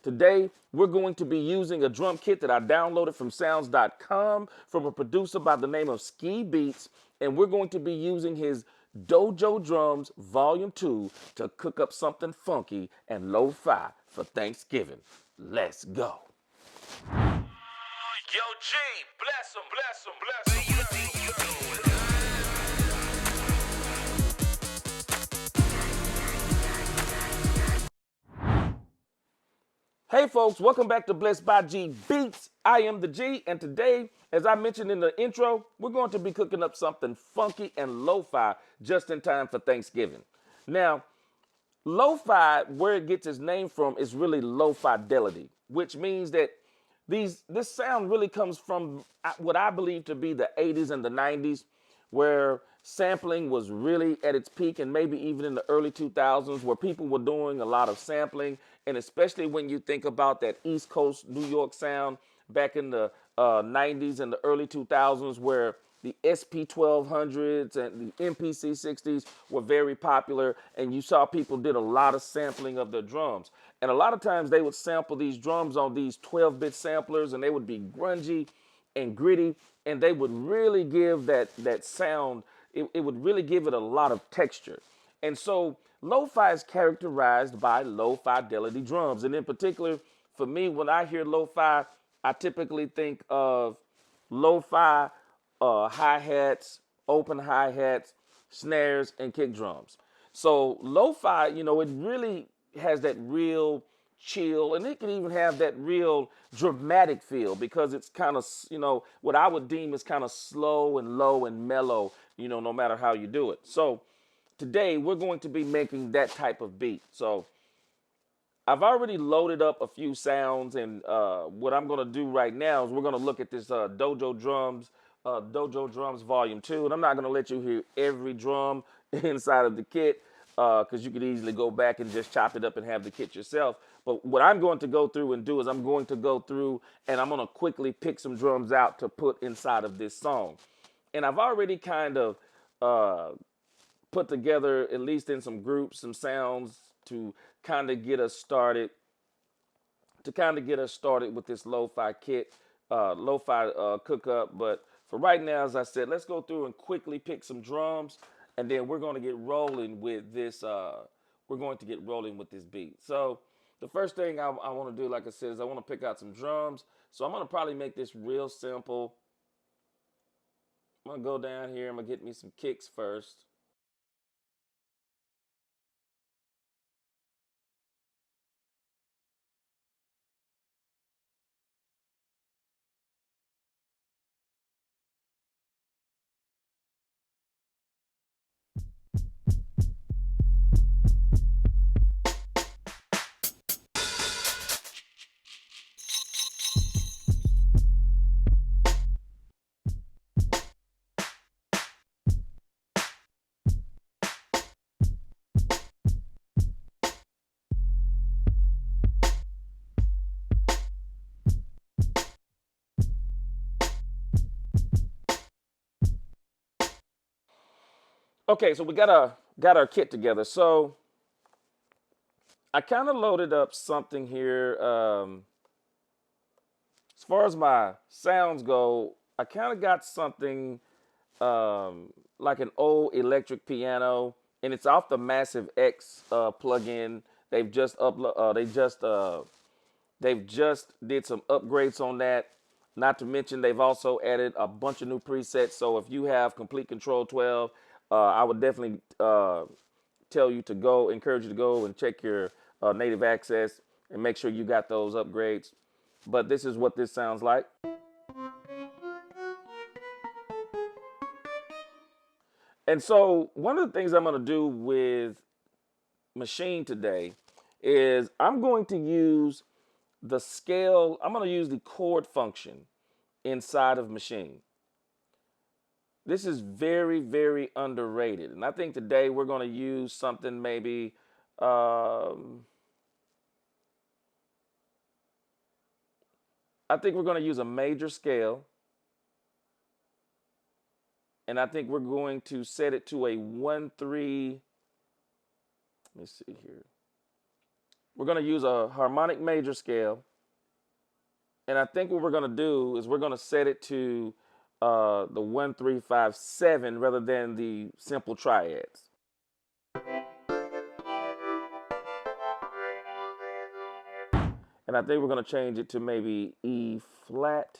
Today, we're going to be using a drum kit that I downloaded from sounds.com from a producer by the name of Ski Beats, and we're going to be using his Dojo Drums Volume 2 to cook up something funky and lo-fi for Thanksgiving. Let's go. Yo, G, bless him, bless him, bless him, bless him. Hey folks, welcome back to Blessed by G Beats. I am the G, and today, as I mentioned in the intro, we're going to be cooking up something funky and lo-fi just in time for Thanksgiving. Now, lo-fi, where it gets its name from, is really low fidelity, which means that this sound really comes from what I believe to be the 80s and the 90s, where sampling was really at its peak, and maybe even in the early 2000s, where people were doing a lot of sampling. And especially when you think about that East Coast New York sound back in the 90s and the early 2000s, where the SP1200s and the MPC 60s were very popular, and you saw people did a lot of sampling of their drums. And a lot of times they would sample these drums on these 12-bit samplers, and they would be grungy and gritty, and they would really give that sound, it would really give it a lot of texture. And so lo-fi is characterized by low fidelity drums. And in particular, for me, when I hear lo-fi, I typically think of lo-fi hi-hats, open hi-hats, snares, and kick drums. So lo-fi, it really has that real chill, and it can even have that real dramatic feel, because it's kind of, what I would deem is kind of slow and low and mellow, no matter how you do it. So today we're going to be making that type of beat. So I've already loaded up a few sounds, and what I'm going to do right now is we're going to look at this Dojo Drums Volume 2, and I'm not going to let you hear every drum inside of the kit, because you could easily go back and just chop it up and have the kit yourself. But what I'm going to go through and do is I'm going to go through and I'm going to quickly pick some drums out to put inside of this song. And I've already kind of put together, at least in some groups, some sounds to kind of get us started, with this lo-fi kit, lo-fi cook up. But for right now, as I said, let's go through and quickly pick some drums, and then we're going to get rolling with this. Beat. So the first thing I want to do, like I said, is I want to pick out some drums. So I'm going to probably make this real simple. I'm going to go down here. I'm going to get me some kicks first. Okay, so we got our kit together. So I kind of loaded up something here. As far as my sounds go, I kind of got something like an old electric piano, and it's off the Massive X plugin. They've just they've just did some upgrades on that. Not to mention, they've also added a bunch of new presets. So if you have Complete Control 12, I would definitely encourage you to go and check your native access and make sure you got those upgrades. But this is what this sounds like. And so one of the things I'm going to do with Maschine today is I'm going to use the scale. I'm going to use the chord function inside of Maschine. This is very, very underrated. And I think today we're going to use something maybe, I think we're going to use a major scale. And I think we're going to set it to a 1-3. Let me see here. We're going to use a harmonic major scale. And I think what we're going to do is we're going to set it to the 1, 3, 5, 7 rather than the simple triads. And I think we're going to change it to maybe E flat.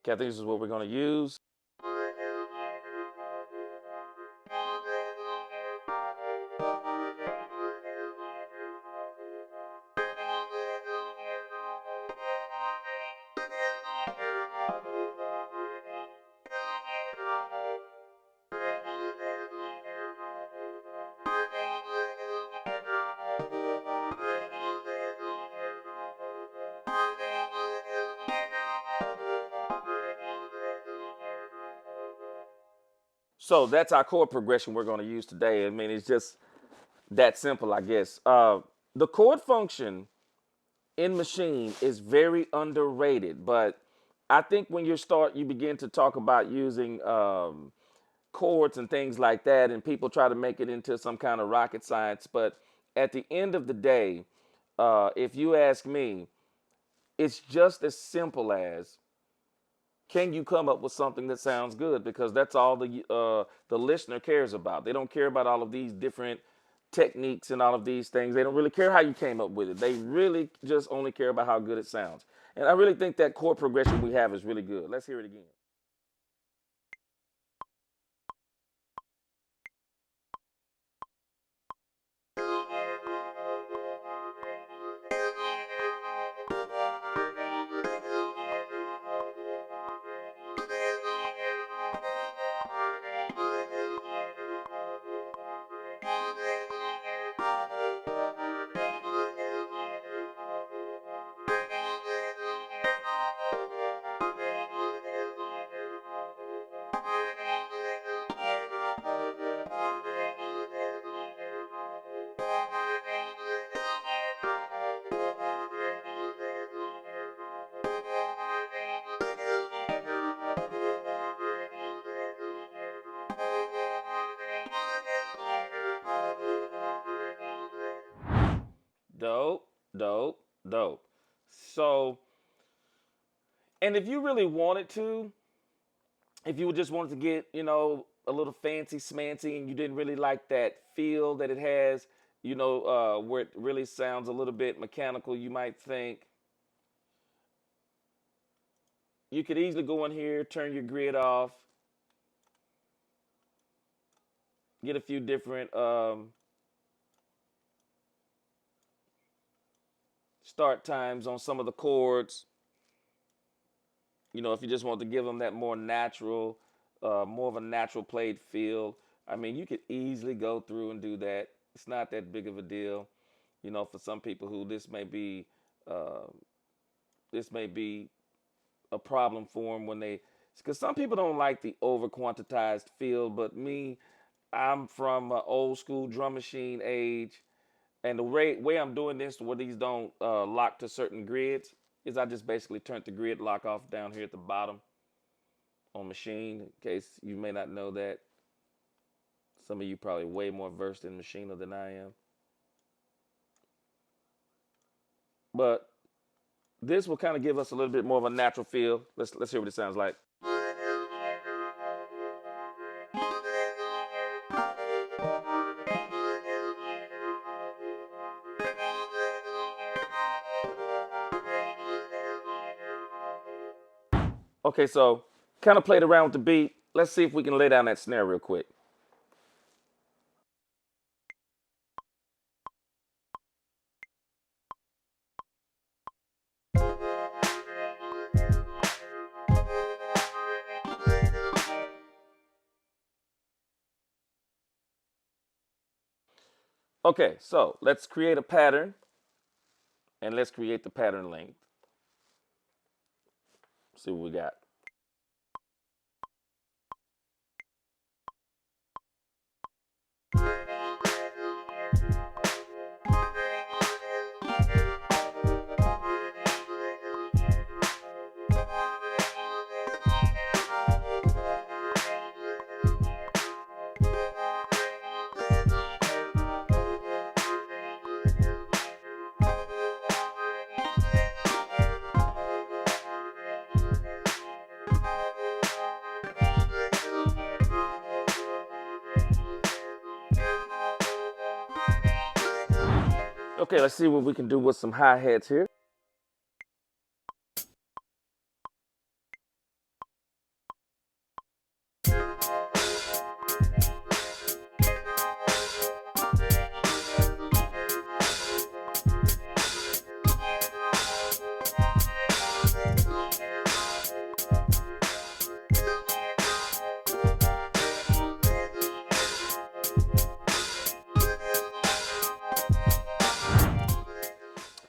Okay, I think this is what we're going to use. So that's our chord progression we're going to use today. I mean, it's just that simple, I guess. The chord function in Maschine is very underrated, but I think when you begin to talk about using chords and things like that, and people try to make it into some kind of rocket science. But at the end of the day, if you ask me, it's just as simple as, can you come up with something that sounds good? Because that's all the listener cares about. They don't care about all of these different techniques and all of these things. They don't really care how you came up with it. They really just only care about how good it sounds. And I really think that chord progression we have is really good. Let's hear it again. Dope, dope, dope. So, and if you really wanted to, if you just wanted to get, a little fancy smancy and you didn't really like that feel that it has, where it really sounds a little bit mechanical, you might think you could easily go in here, turn your grid off, get a few different start times on some of the chords. If you just want to give them that more natural, more of a natural played feel, I mean, you could easily go through and do that. It's not that big of a deal. For some people who uh, this may be a problem for them because some people don't like the over quantitized feel, but me, I'm from old school drum machine age. And the way I'm doing this, where these don't lock to certain grids, is I just basically turned the grid lock off down here at the bottom on Maschine, in case you may not know that. Some of you probably way more versed in Maschine than I am. But this will kind of give us a little bit more of a natural feel. Let's hear what it sounds like. Okay, so kind of played around with the beat. Let's see if we can lay down that snare real quick. Okay, so let's create a pattern and let's create the pattern length. See what we got. Okay, let's see what we can do with some hi-hats here.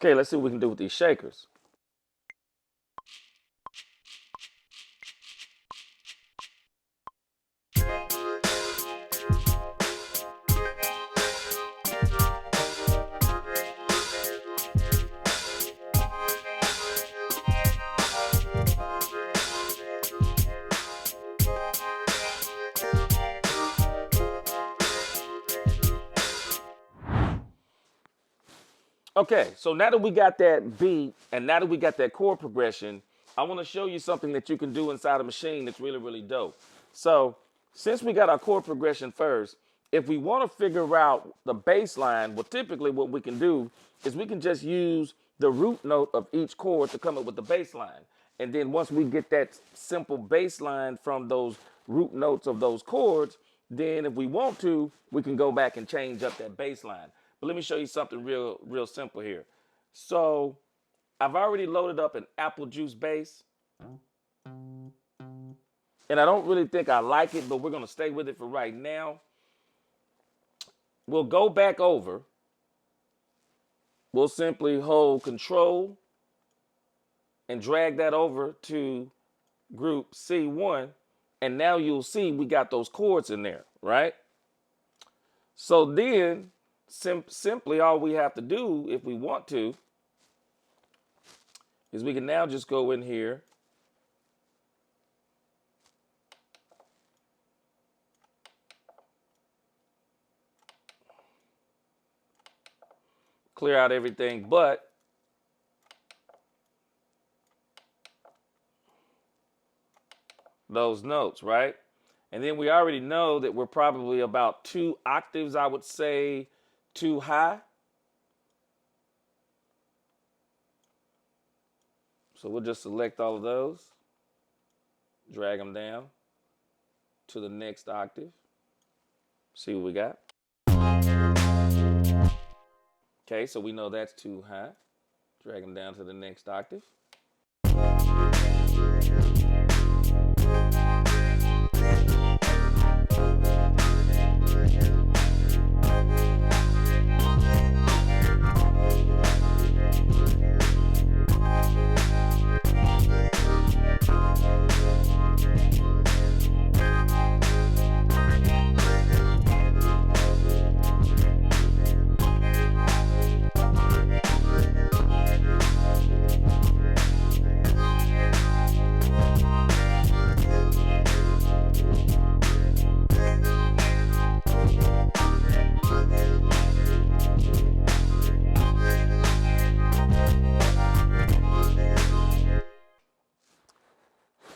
Okay, let's see what we can do with these shakers. Okay, so now that we got that beat and now that we got that chord progression, I want to show you something that you can do inside a Maschine that's really, really dope. So since we got our chord progression first, if we want to figure out the bass line, well, typically what we can do is we can just use the root note of each chord to come up with the bass line. And then once we get that simple bass line from those root notes of those chords, then if we want to, we can go back and change up that bass line. But let me show you something real simple here. So I've already loaded up an apple juice bass. And I don't really think I like it, but we're going to stay with it for right now. We'll go back over. We'll simply hold Control and drag that over to group C1. And now you'll see we got those chords in there, right? So then simply all we have to do if we want to is we can now just go in here clear out everything but those notes, right? And then we already know that we're probably about 2 octaves, I would say, too high. So we'll just select all of those, drag them down to the next octave. See what we got. Okay, so we know that's too high. Drag them down to the next octave.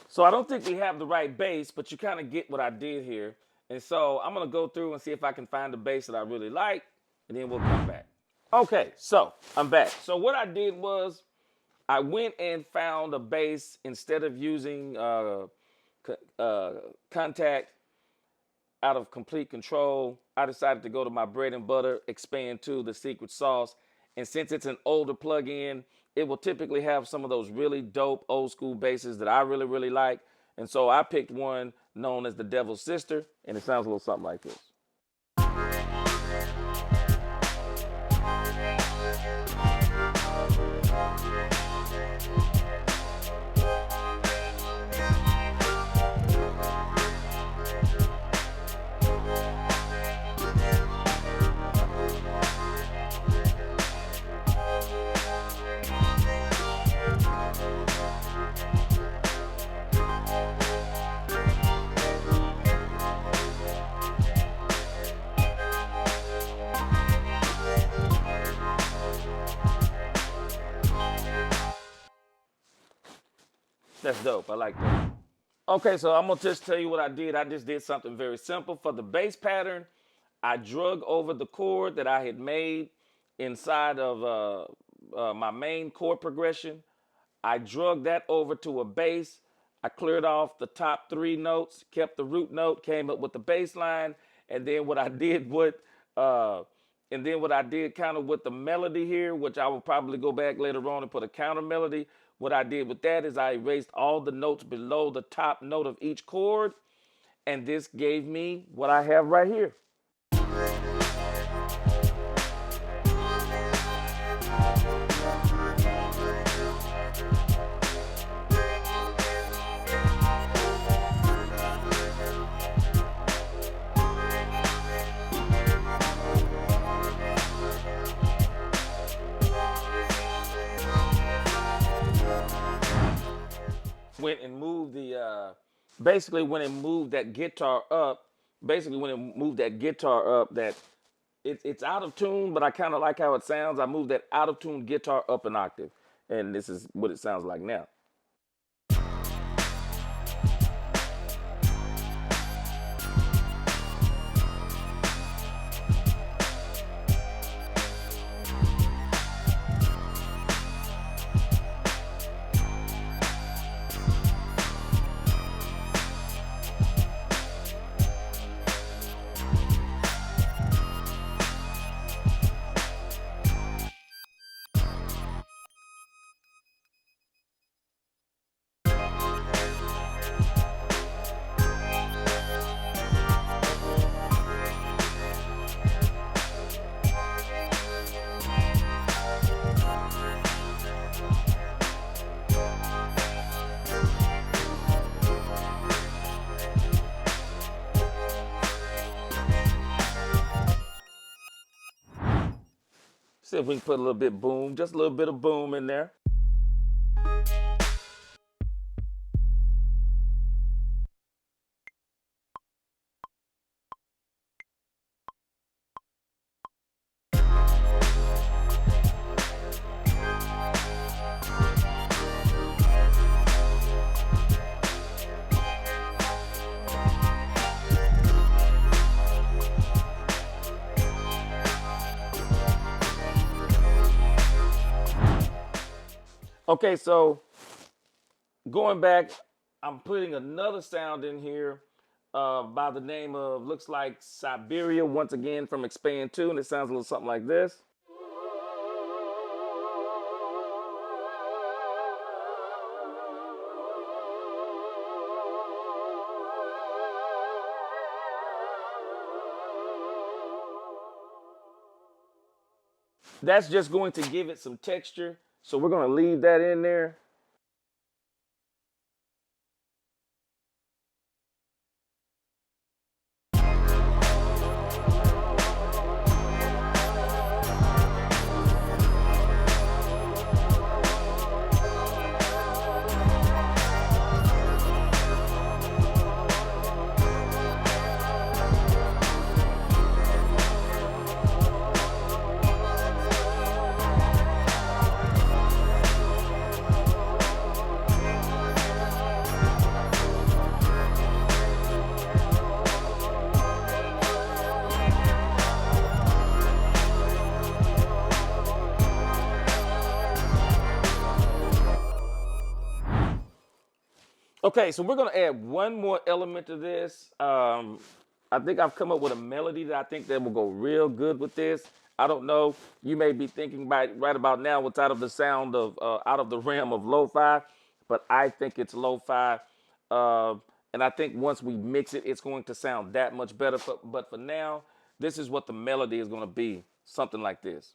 So I don't think we have the right bass, but you kind of get what I did here. And so I'm going to go through and see if I can find a bass that I really like, and then we'll come back. Okay, so I'm back. So what I did was I went and found a bass instead of using contact out of complete control. I decided to go to my bread and butter, expand to the secret sauce. And since it's an older plug-in, it will typically have some of those really dope old school basses that I really, really like. And so I picked one known as the Devil's Sister, and it sounds a little something like this. That's dope. I like that. Okay, so I'm going to just tell you what I did. I just did something very simple. For the bass pattern, I drug over the chord that I had made inside of my main chord progression. I drug that over to a bass. I cleared off the top three notes, kept the root note, came up with the bass line, and then what I did with kind of with the melody here, which I will probably go back later on and put a counter melody. What I did with that is I erased all the notes below the top note of each chord, and this gave me what I have right here. Went and moved the basically when it moved that guitar up, that it's out of tune, but I kind of like how it sounds. I moved that out of tune guitar up an octave, and this is what it sounds like now. See if we can put a little bit boom, just a little bit of boom in there. Okay, so going back, I'm putting another sound in here by the name of, looks like Siberia, once again from Expand 2, and it sounds a little something like this. That's just going to give it some texture. So we're going to leave that in there. Okay, so we're gonna add one more element to this. I think I've come up with a melody that I think that will go real good with this. I don't know. You may be thinking right about now what's out of the sound of out of the realm of lo-fi, but I think it's lo-fi, and I think once we mix it, it's going to sound that much better. But for now, this is what the melody is going to be, something like this.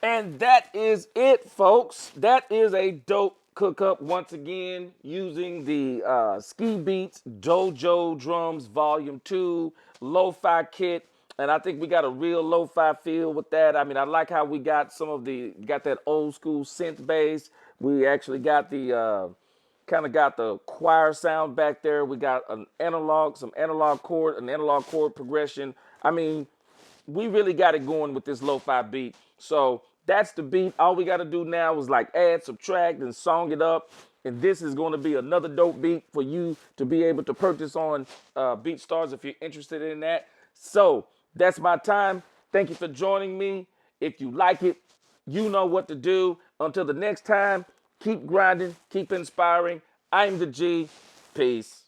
And that is it, folks. That is a dope cook up once again using the Ski Beats Dojo Drums Volume 2 Lo-Fi kit. And I think we got a real lo-fi feel with that. I mean, I like how we got got that old school synth bass. We actually got the kind of got the choir sound back there. We got some analog chord, an analog chord progression. I mean, we really got it going with this lo-fi beat. So that's the beat. All we got to do now is like add, subtract, and song it up. And this is going to be another dope beat for you to be able to purchase on BeatStars if you're interested in that. So that's my time. Thank you for joining me. If you like it, you know what to do. Until the next time, keep grinding, keep inspiring. I'm the G. Peace.